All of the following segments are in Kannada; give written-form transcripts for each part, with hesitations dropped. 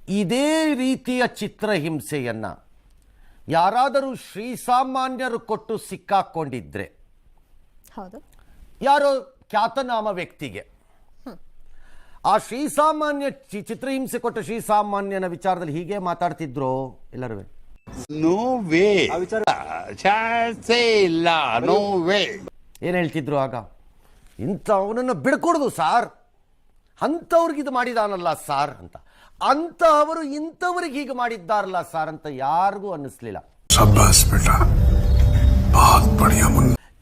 ಇದೇ ರೀತಿಯ ಚಿತ್ರಹಿಂಸೆಯನ್ನು ಯಾರಾದರೂ ಶ್ರೀಸಾಮಾನ್ಯರು ಕೊಟ್ಟು ಸಿಕ್ಕಾಕೊಂಡಿದ್ರೆ, ಹೌದು, ಯಾರೋ ಖ್ಯಾತನಾಮ ವ್ಯಕ್ತಿಗೆ ಆ ಶ್ರೀಸಾಮಾನ್ಯ ಚಿತ್ರಹಿಂಸೆ ಕೊಟ್ಟ ಶ್ರೀಸಾಮಾನ್ಯನ ವಿಚಾರದಲ್ಲಿ ಹೀಗೆ ಮಾತಾಡ್ತಿದ್ರು ಎಲ್ಲರೂ? ನೋ ವೇ, ಚಾನ್ಸೇ ಇಲ್ಲ, ನೋ ವೇ. ಏನು ಹೇಳ್ತಿದ್ರು ಆಗ? ಇಂಥವನನ್ನು ಬಿಡ್ಕೊಡುದು ಸಾರ್, ಅಂಥವ್ರಿಗೆ ಇದು ಮಾಡಿದಾನಲ್ಲ ಸಾರ್ ಅಂತ. ಅಂಥವರು ಇಂಥವ್ರಿಗೆ ಹೀಗೆ ಮಾಡಿದ್ದಾರಲ್ಲ ಸಾರ್ ಅಂತ ಯಾರಿಗೂ ಅನ್ನಿಸ್ಲಿಲ್ಲ.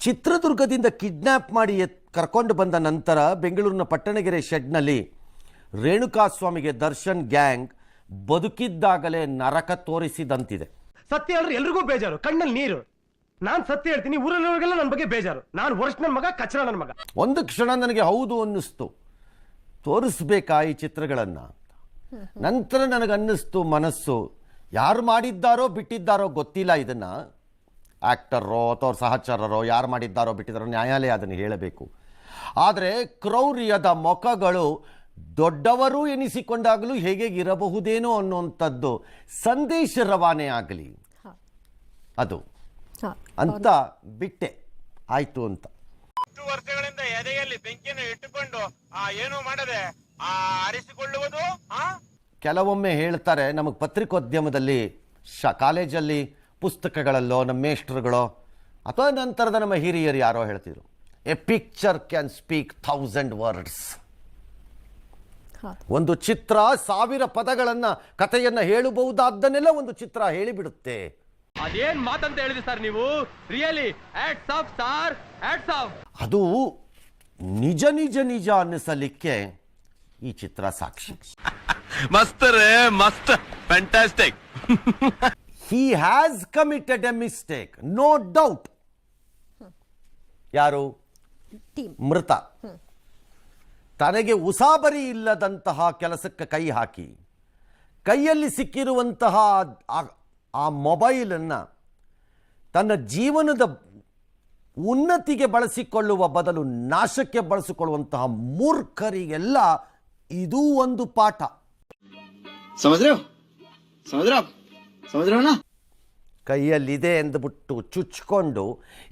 ಚಿತ್ರದುರ್ಗದಿಂದ ಕಿಡ್ನ್ಯಾಪ್ ಮಾಡಿ ಕರ್ಕೊಂಡು ಬಂದ ನಂತರ ಬೆಂಗಳೂರಿನ ಪಟ್ಟಣಗೆರೆ ಶೆಡ್ನಲ್ಲಿ ರೇಣುಕಾಸ್ವಾಮಿಗೆ ದರ್ಶನ್ ಗ್ಯಾಂಗ್ ಬದುಕಿದ್ದಾಗಲೇ ನರಕ ತೋರಿಸಿದಂತಿದೆ. ಸತ್ಯ ಹೇಳಿದ್ರೆ ಎಲ್ರಿಗೂ ಬೇಜಾರು, ಕಣ್ಣಲ್ಲಿ ನೀರು. ನಾನು ಸತ್ಯ ಹೇಳ್ತೀನಿ, ಊರಲ್ಲಿರೋರಿಗೆಲ್ಲ ನನ್ನ ಬಗ್ಗೆ ಬೇಜಾರು. ನಾನು ವರ್ಷ ನನ್ನ ಮಗ, ಕಚರ ನನ್ನ ಮಗ. ಒಂದು ಕ್ಷಣ ನನಗೆ ಹೌದು ಅನ್ನಿಸ್ತು, ತೋರಿಸ್ಬೇಕಾ ಈ ಚಿತ್ರಗಳನ್ನು. ನಂತರ ನನಗನ್ನಿಸ್ತು ಮನಸ್ಸು, ಯಾರು ಮಾಡಿದ್ದಾರೋ ಬಿಟ್ಟಿದ್ದಾರೋ ಗೊತ್ತಿಲ್ಲ, ಇದನ್ನು ಆ್ಯಕ್ಟರೋ ಅಥವಾ ಸಹಚರರೋ ಯಾರು ಮಾಡಿದ್ದಾರೋ ಬಿಟ್ಟಿದ್ದಾರೋ ನ್ಯಾಯಾಲಯ ಅದನ್ನು ಹೇಳಬೇಕು. ಆದರೆ ಕ್ರೌರ್ಯದ ಮೊಕಗಳು ದೊಡ್ಡವರು ಎನಿಸಿಕೊಂಡಾಗಲೂ ಹೇಗೆ ಇರಬಹುದೇನೋ ಅನ್ನುವಂಥದ್ದು ಸಂದೇಶ ರವಾನೆ ಆಗಲಿ ಅದು ಅಂತ ಬಿಟ್ಟೆ, ಆಯ್ತು ಅಂತ. ವರ್ಷಗಳಿಂದ ಎದೆಯಲ್ಲಿ ಬೆಂಕಿಯನ್ನು ಇಟ್ಟುಕೊಂಡು ಏನು ಮಾಡದೆ ಆರಿಸಿಕೊಳ್ಳುವುದು. ಕೆಲವೊಮ್ಮೆ ಹೇಳ್ತಾರೆ, ನಮಗೆ ಪತ್ರಿಕೋದ್ಯಮದಲ್ಲಿ ಕಾಲೇಜಲ್ಲಿ ಪುಸ್ತಕಗಳಲ್ಲೋ ನಮ್ಮ ಮೇಷ್ಟ್ರುಗಳೋ ಅಥವಾ ನಂತರದ ನಮ್ಮ ಹಿರಿಯರು ಯಾರೋ ಹೇಳ್ತಿದ್ರು, A picture can speak 1000 words. ಒಂದು ಚಿತ್ರ 1000 ಪದಗಳನ್ನು, ಕಥೆಯನ್ನು ಹೇಳಬಹುದಾದ್ದನ್ನೆಲ್ಲ ಒಂದು ಚಿತ್ರ ಹೇಳಿಬಿಡುತ್ತೆ. ಅದೇನ್ ಮಾತಂತ ಹೇಳಿದ್ರಿ ಸರ್ ನೀವು? Really hats off sir, hats off. ಅದು ನಿಜ ನಿಜ ನಿಜ ಅನ್ನಿಸಲಿಕ್ಕೆ ಈ ಚಿತ್ರ ಸಾಕ್ಷಿ. ಮಸ್ತ್ ರೇ, ಮಸ್ತ್, fantastic. He has committed a mistake, no doubt. ಯಾರು? ಮೃತ ತನಗೆ ಉಸಾಬರಿ ಇಲ್ಲದಂತಹ ಕೆಲಸಕ್ಕೆ ಕೈ ಹಾಕಿ ಕೈಯಲ್ಲಿ ಸಿಕ್ಕಿರುವಂತಹ ಆ ಮೊಬೈಲನ್ನು ತನ್ನ ಜೀವನದ ಉನ್ನತಿಗೆ ಬಳಸಿಕೊಳ್ಳುವ ಬದಲು ನಾಶಕ್ಕೆ ಬಳಸಿಕೊಳ್ಳುವಂತಹ ಮೂರ್ಖರಿಗೆಲ್ಲ ಇದು ಒಂದು ಪಾಠ. ಕೈಯಲ್ಲಿದೆ ಎಂದುಬಿಟ್ಟು ಚುಚ್ಕೊಂಡು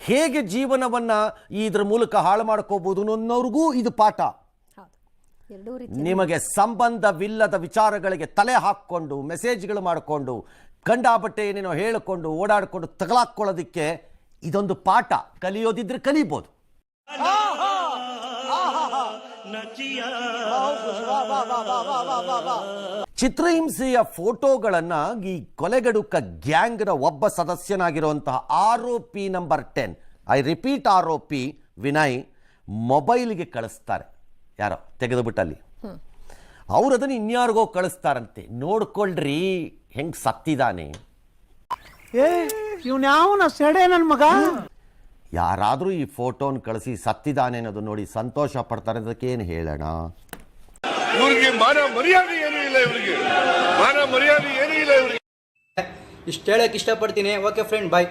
ಹೇಗೆ ಜೀವನವನ್ನು ಇದರ ಮೂಲಕ ಹಾಳು ಮಾಡ್ಕೋಬಹುದು ಅನ್ನೋರಿಗೂ ಇದು ಪಾಠ. ನಿಮಗೆ ಸಂಬಂಧವಿಲ್ಲದ ವಿಚಾರಗಳಿಗೆ ತಲೆ ಹಾಕ್ಕೊಂಡು ಮೆಸೇಜ್ಗಳು ಮಾಡಿಕೊಂಡು ಕಂಡಾಬಟ್ಟೆ ಏನೇನೋ ಹೇಳಿಕೊಂಡು ಓಡಾಡಿಕೊಂಡು ತಗಲಾಕೊಳ್ಳೋದಕ್ಕೆ ಇದೊಂದು ಪಾಠ. ಕಲಿಯೋದಿದ್ರೆ ಕಲಿಬೋದು. ಚಿತ್ರಹಿಂಸೆಯ ಫೋಟೋಗಳನ್ನು ಈ ಕೊಲೆಗಡುಕ ಗ್ಯಾಂಗ್ನ ಒಬ್ಬ ಸದಸ್ಯನಾಗಿರುವಂತಹ ಆರೋಪಿ ನಂಬರ್ 10, ಐ ರಿಪೀಟ್ ಆರೋಪಿ ವಿನಯ್ ಮೊಬೈಲ್ಗೆ ಕಳಿಸ್ತಾರೆ. ಯಾರೋ ತೆಗೆದುಬಿಟ್ಟಲ್ಲಿ ಅವ್ರು ಅದನ್ನು ಇನ್ಯಾರಿಗೋ ಕಳಿಸ್ತಾರಂತೆ. ನೋಡ್ಕೊಳ್ರಿ ಹೆಂಗ್ ಸತ್ತಿದ್ದಾನೆ. ಇವನ್ಯಾವನ ಸೆಡೆ ನನ್ನ ಮಗ. ಯಾರಾದರೂ ಈ ಫೋಟೋನ ಕಳಿಸಿ ಸತ್ತಿದ್ದಾನೆ ಅನ್ನೋದು ನೋಡಿ ಸಂತೋಷ ಪಡ್ತಾರೆ. ಅದಕ್ಕೆ ಏನು ಹೇಳೋಣ? ಇವ್ರಿಗೆ ಮಾನ ಮರ್ಯಾದೆ ಏನೂ ಇಲ್ಲ, ಇವರಿಗೆ ಮಾನ ಮರ್ಯಾದೆ ಏನೂ ಇಲ್ಲ ಇವರಿಗೆ. ಇಷ್ಟು ಹೇಳಕ್ ಇಷ್ಟಪಡ್ತೀನಿ. ಓಕೆ ಫ್ರೆಂಡ್, ಬಾಯ್.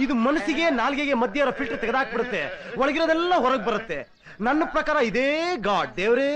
ಇದು ಮನಸ್ಸಿಗೆ ನಾಲ್ಗೆಗೆ ಮಧ್ಯ ಇರೋ ಫಿಲ್ಟರ್ ತೆಗೆದಾಕ್ಬಿಡುತ್ತೆ, ಒಳಗಿರೋದೆಲ್ಲ ಹೊರಗೆ ಬರುತ್ತೆ. ನನ್ನ ಪ್ರಕಾರ ಇದೇ ಗಾಡ್ ದೇವ್ರೇ.